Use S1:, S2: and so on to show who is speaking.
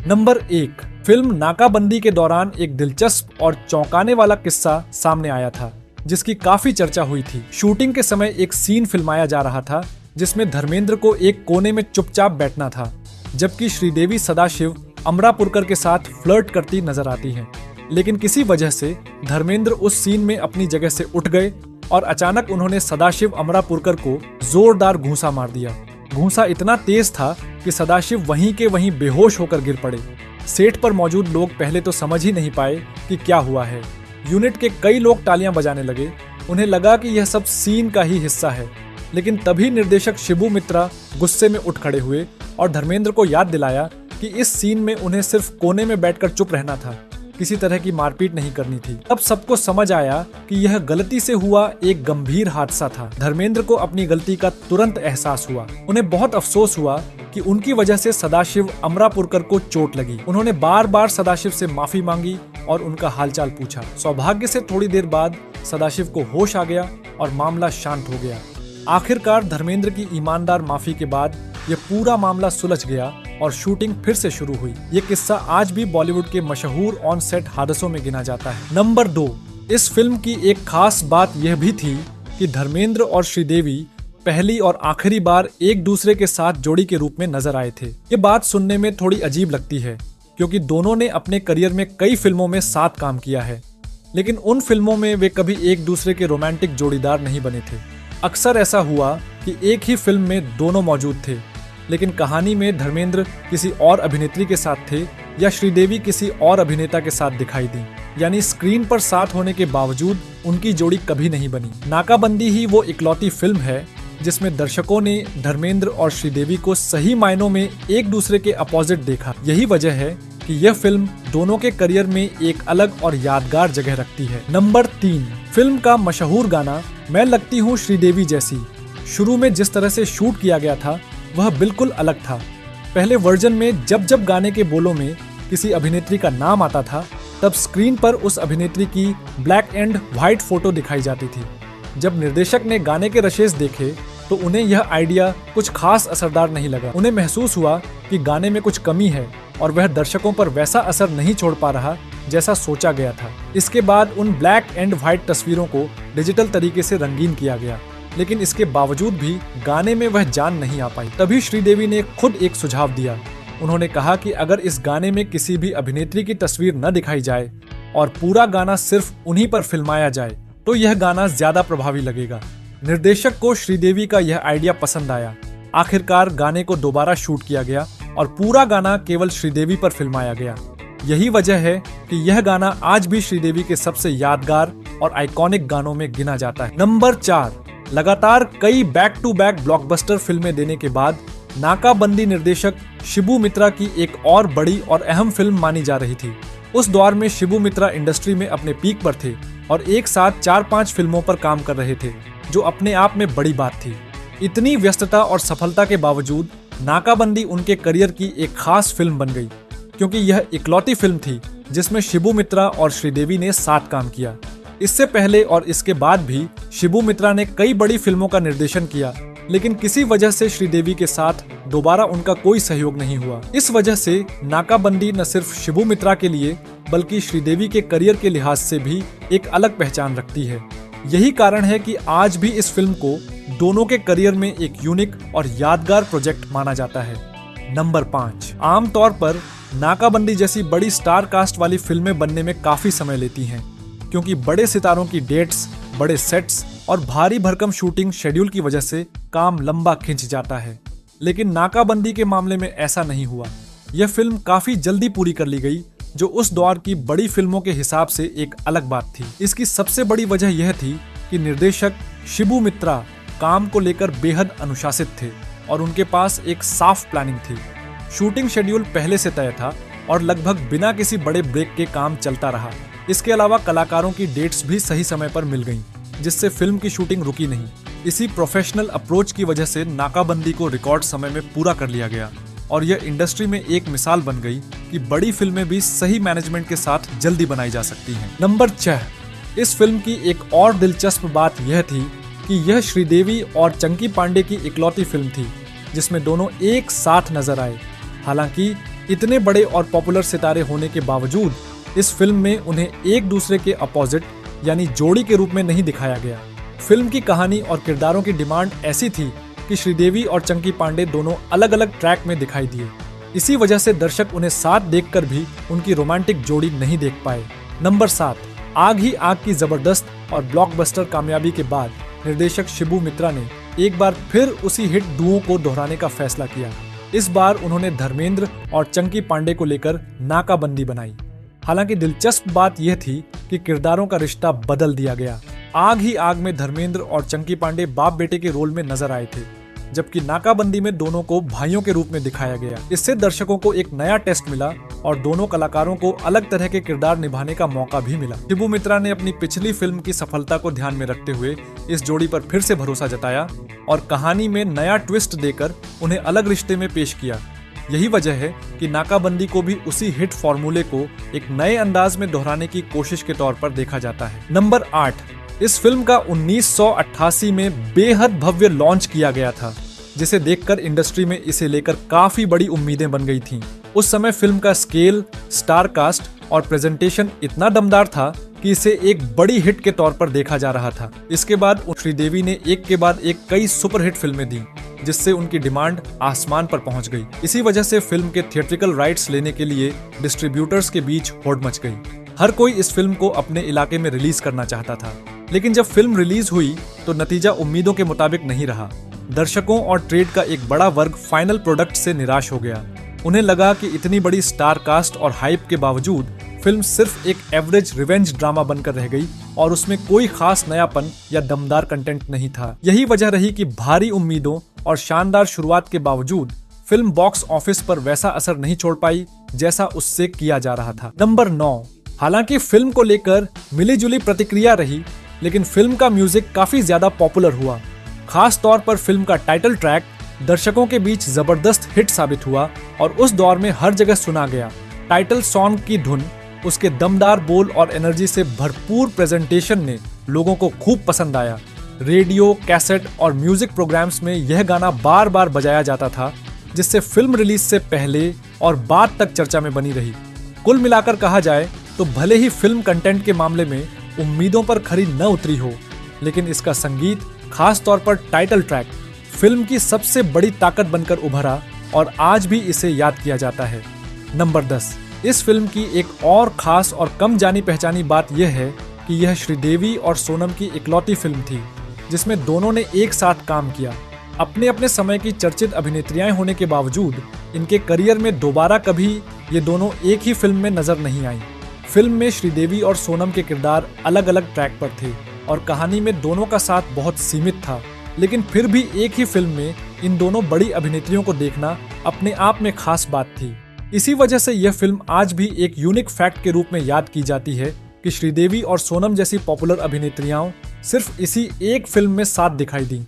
S1: Number 1, film नाकाबंदी के दौरान एक दिलचस्प और चौंकाने वाला किस्सा सामने आया था, जिसकी काफी चर्चा हुई थी। शूटिंग के समय एक सीन फिल्माया जा रहा था जिसमें धर्मेंद्र को एक कोने में चुपचाप बैठना था, जबकि श्रीदेवी सदाशिव अमरापुरकर के साथ फ्लर्ट करती नजर आती हैं। लेकिन किसी वजह से धर्मेंद्र उस सीन में अपनी जगह से उठ गए और अचानक उन्होंने सदाशिव अमरापुरकर को जोरदार घूंसा मार दिया। घूंसा इतना तेज था कि सदाशिव वहीं के वहीं बेहोश होकर गिर पड़े। सेट पर मौजूद लोग पहले तो समझ ही नहीं पाए कि क्या हुआ है। यूनिट के कई लोग तालियां बजाने लगे। उन्हें लगा कि यह सब सीन का ही हिस्सा है। लेकिन तभी निर्देशक शिबू मित्रा गुस्से में उठ खड़े हुए और धर्मेंद्र को याद दिलाया कि इस सीन में उन्हें सिर्फ कोने में बैठकर चुप रहना था, किसी तरह की मारपीट नहीं करनी थी। अब सबको समझ आया कि यह गलती से हुआ एक गंभीर हादसा था। धर्मेंद्र को अपनी गलती का तुरंत एहसास हुआ। उन्हें बहुत अफसोस हुआ कि उनकी वजह से सदाशिव अमरापुरकर को चोट लगी। उन्होंने बार बार सदाशिव से माफी मांगी और उनका हालचाल पूछा। सौभाग्य से थोड़ी देर बाद सदाशिव को होश आ गया और मामला शांत हो गया। आखिरकार धर्मेंद्र की ईमानदार माफी के बाद यह पूरा मामला सुलझ गया और शूटिंग फिर से शुरू हुई। ये किस्सा आज भी बॉलीवुड के मशहूर ऑन सेट हादसों में गिना जाता है। नंबर 2, इस फिल्म की एक खास बात यह भी थी कि धर्मेंद्र और श्रीदेवी पहली और आखिरी बार एक दूसरे के साथ जोड़ी के रूप में नजर आए थे। ये बात सुनने में थोड़ी अजीब लगती है, क्योंकि दोनों ने अपने करियर में कई फिल्मों में साथ काम किया है, लेकिन उन फिल्मों में वे कभी एक दूसरे के रोमांटिक जोड़ीदार नहीं बने थे। अक्सर ऐसा हुआ कि एक ही फिल्म में दोनों मौजूद थे, लेकिन कहानी में धर्मेंद्र किसी और अभिनेत्री के साथ थे या श्रीदेवी किसी और अभिनेता के साथ दिखाई दी। यानी स्क्रीन पर साथ होने के बावजूद उनकी जोड़ी कभी नहीं बनी। नाकाबंदी ही वो इकलौती फिल्म है जिसमें दर्शकों ने धर्मेंद्र और श्रीदेवी को सही मायनों में एक दूसरे के अपोजिट देखा। यही वजह है कि यह फिल्म दोनों के करियर में एक अलग और यादगार जगह रखती है। नंबर 3, फिल्म का मशहूर गाना मैं लगती हूँ श्रीदेवी जैसी। शुरू में जिस तरह से शूट किया गया था वह बिल्कुल अलग था। पहले वर्जन में जब जब गाने के बोलों में किसी अभिनेत्री का नाम आता था, तब स्क्रीन पर उस अभिनेत्री की ब्लैक एंड व्हाइट फोटो दिखाई जाती थी। जब निर्देशक ने गाने के रशेस देखे तो उन्हें यह आइडिया कुछ खास असरदार नहीं लगा। उन्हें महसूस हुआ कि गाने में कुछ कमी है और वह दर्शकों पर वैसा असर नहीं छोड़ पा रहा जैसा सोचा गया था। इसके बाद उन ब्लैक एंड व्हाइट तस्वीरों को डिजिटल तरीके से रंगीन किया गया, लेकिन इसके बावजूद भी गाने में वह जान नहीं आ पाई। तभी श्रीदेवी ने खुद एक सुझाव दिया। उन्होंने कहा कि अगर इस गाने में किसी भी अभिनेत्री की तस्वीर न दिखाई जाए और पूरा गाना सिर्फ उन्हीं पर फिल्माया जाए तो यह गाना ज्यादा प्रभावी लगेगा। निर्देशक को श्रीदेवी का यह आइडिया पसंद आया। आखिरकार गाने को दोबारा शूट किया गया और पूरा गाना केवल श्रीदेवी पर फिल्माया गया। यही वजह है कि यह गाना आज भी श्रीदेवी के सबसे यादगार और आइकॉनिक गानों में गिना जाता है। नंबर 4, लगातार कई बैक टू बैक ब्लॉकबस्टर फिल्में देने के बाद नाकाबंदी निर्देशक शिबू मित्रा की एक और बड़ी और अहम फिल्म मानी जा रही थी। उस दौर में शिबू मित्रा इंडस्ट्री में अपने पीक पर थे और एक साथ 4-5 फिल्मों पर काम कर रहे थे, जो अपने आप में बड़ी बात थी। इतनी व्यस्तता और सफलता के बावजूद नाकाबंदी उनके करियर की एक खास फिल्म बन गई, क्योंकि यह इकलौती फिल्म थी जिसमें शिबू मित्रा और श्रीदेवी ने साथ काम किया। इससे पहले और इसके बाद भी शिबू मित्रा ने कई बड़ी फिल्मों का निर्देशन किया, लेकिन किसी वजह से श्रीदेवी के साथ दोबारा उनका कोई सहयोग नहीं हुआ। इस वजह से नाकाबंदी न सिर्फ शिबू मित्रा के लिए बल्कि श्रीदेवी के करियर के लिहाज से भी एक अलग पहचान रखती है। यही कारण है कि आज भी इस फिल्म को दोनों के करियर में एक यूनिक और यादगार प्रोजेक्ट माना जाता है। नंबर 5, आमतौर पर नाकाबंदी जैसी बड़ी स्टार कास्ट वाली फिल्में बनने में काफी समय लेती हैं, क्योंकि बड़े सितारों की डेट्स, बड़े सेट्स और भारी भरकम शूटिंग शेड्यूल की वजह से काम लंबा खिंच जाता है। लेकिन नाकाबंदी के मामले में ऐसा नहीं हुआ। यह फिल्म काफी जल्दी पूरी कर ली गई, जो उस दौर की बड़ी फिल्मों के हिसाब से एक अलग बात थी। इसकी सबसे बड़ी वजह यह थी कि निर्देशक शिबू मित्रा काम को लेकर बेहद अनुशासित थे और उनके पास एक साफ प्लानिंग थी। शूटिंग शेड्यूल पहले से तय था और लगभग बिना किसी बड़े ब्रेक के काम चलता रहा। इसके अलावा कलाकारों की डेट्स भी सही समय पर मिल गईं, जिससे फिल्म की शूटिंग रुकी नहीं। इसी प्रोफेशनल अप्रोच की वजह से नाकाबंदी को रिकॉर्ड समय में पूरा कर लिया गया और यह इंडस्ट्री में एक मिसाल बन गई कि बड़ी फिल्में भी सही मैनेजमेंट के साथ जल्दी बनाई जा सकती हैं। नंबर 6, इस फिल्म की एक और दिलचस्प बात यह थी कि यह श्रीदेवी और चंकी पांडे की इकलौती फिल्म थी जिसमें दोनों एक साथ नजर आए। हालांकि इतने बड़े और पॉपुलर सितारे होने के बावजूद इस फिल्म में उन्हें एक दूसरे के अपोजिट यानी जोड़ी के रूप में नहीं दिखाया गया। फिल्म की कहानी और किरदारों की डिमांड ऐसी थी कि श्रीदेवी और चंकी पांडे दोनों अलग अलग ट्रैक में दिखाई दिए। इसी वजह से दर्शक उन्हें साथ देखकर भी उनकी रोमांटिक जोड़ी नहीं देख पाए। नंबर 7, आग ही आग की जबरदस्त और ब्लॉकबस्टर कामयाबी के बाद निर्देशक शिबू मित्रा ने एक बार फिर उसी हिट डुओ को दोहराने का फैसला किया। इस बार उन्होंने धर्मेंद्र और चंकी पांडे को लेकर नाकाबंदी बनाई। हालांकि दिलचस्प बात यह थी कि किरदारों का रिश्ता बदल दिया गया। आग ही आग में धर्मेंद्र और चंकी पांडे बाप बेटे के रोल में नजर आए थे, जबकि नाकाबंदी में दोनों को भाइयों के रूप में दिखाया गया। इससे दर्शकों को एक नया टेस्ट मिला और दोनों कलाकारों को अलग तरह के किरदार निभाने का मौका भी मिला। शिबू मित्रा ने अपनी पिछली फिल्म की सफलता को ध्यान में रखते हुए इस जोड़ी पर फिर से भरोसा जताया और कहानी में नया ट्विस्ट देकर उन्हें अलग रिश्ते में पेश किया। यही वजह है कि नाकाबंदी को भी उसी हिट फॉर्मूले को एक नए अंदाज में दोहराने की कोशिश के तौर पर देखा जाता है। नंबर 8, इस फिल्म का 1988 में बेहद भव्य लॉन्च किया गया था, जिसे देखकर इंडस्ट्री में इसे लेकर काफी बड़ी उम्मीदें बन गई थीं। उस समय फिल्म का स्केल, स्टार कास्ट और प्रेजेंटेशन इतना दमदार था कि इसे एक बड़ी हिट के तौर पर देखा जा रहा था। इसके बाद श्रीदेवी ने एक के बाद एक कई सुपरहिट फिल्में दी, जिससे उनकी डिमांड आसमान पर पहुंच गई। इसी वजह से फिल्म के थिएट्रिकल राइट्स लेने के लिए डिस्ट्रीब्यूटर्स के बीच होड़ मच गई। हर कोई इस फिल्म को अपने इलाके में रिलीज करना चाहता था, लेकिन जब फिल्म रिलीज हुई तो नतीजा उम्मीदों के मुताबिक नहीं रहा। दर्शकों और ट्रेड का एक बड़ा वर्ग फाइनल प्रोडक्ट से निराश हो गया। उन्हें लगा कि इतनी बड़ी स्टार कास्ट और हाइप के बावजूद फिल्म सिर्फ एक एवरेज रिवेंज ड्रामा बनकर रह गई और उसमें कोई खास नयापन या दमदार कंटेंट नहीं था। यही वजह रही कि भारी उम्मीदों और शानदार शुरुआत के बावजूद फिल्म बॉक्स ऑफिस पर वैसा असर नहीं छोड़ पाई जैसा उससे किया जा रहा था। नंबर 9, हालांकि फिल्म को लेकर मिलीजुली प्रतिक्रिया रही, लेकिन फिल्म का म्यूजिक काफी ज्यादा पॉपुलर हुआ। खास तौर पर फिल्म का टाइटल ट्रैक दर्शकों के बीच जबरदस्त हिट साबित हुआ और उस दौर में हर जगह सुना गया। टाइटल सॉन्ग की धुन, उसके दमदार बोल और एनर्जी से भरपूर प्रेजेंटेशन ने लोगों को खूब पसंद आया। रेडियो, कैसेट और म्यूजिक प्रोग्राम्स में यह गाना बार बार बजाया जाता था, जिससे फिल्म रिलीज से पहले और बाद तक चर्चा में बनी रही। कुल मिलाकर कहा जाए तो भले ही फिल्म कंटेंट के मामले में उम्मीदों पर खरी न उतरी हो, लेकिन इसका संगीत, खास तौर पर टाइटल ट्रैक, फिल्म की सबसे बड़ी ताकत बनकर उभरा और आज भी इसे याद किया जाता है। नंबर 10, इस फिल्म की एक और खास और कम जानी पहचानी बात यह है कि यह श्रीदेवी और सोनम की इकलौती फिल्म थी जिसमें दोनों ने एक साथ काम किया। अपने अपने समय की चर्चित अभिनेत्रियां होने के बावजूद इनके करियर में दोबारा कभी ये दोनों एक ही फिल्म में नजर नहीं आई। फिल्म में श्रीदेवी और सोनम के किरदार अलग अलग ट्रैक पर थे और कहानी में दोनों का साथ बहुत सीमित था, लेकिन फिर भी एक ही फिल्म में इन दोनों बड़ी अभिनेत्रियों को देखना अपने आप में खास बात थी। इसी वजह से यह फिल्म आज भी एक यूनिक फैक्ट के रूप में याद की जाती है कि श्रीदेवी और सोनम जैसी पॉपुलर अभिनेत्रियां सिर्फ इसी एक फिल्म में साथ दिखाई दी।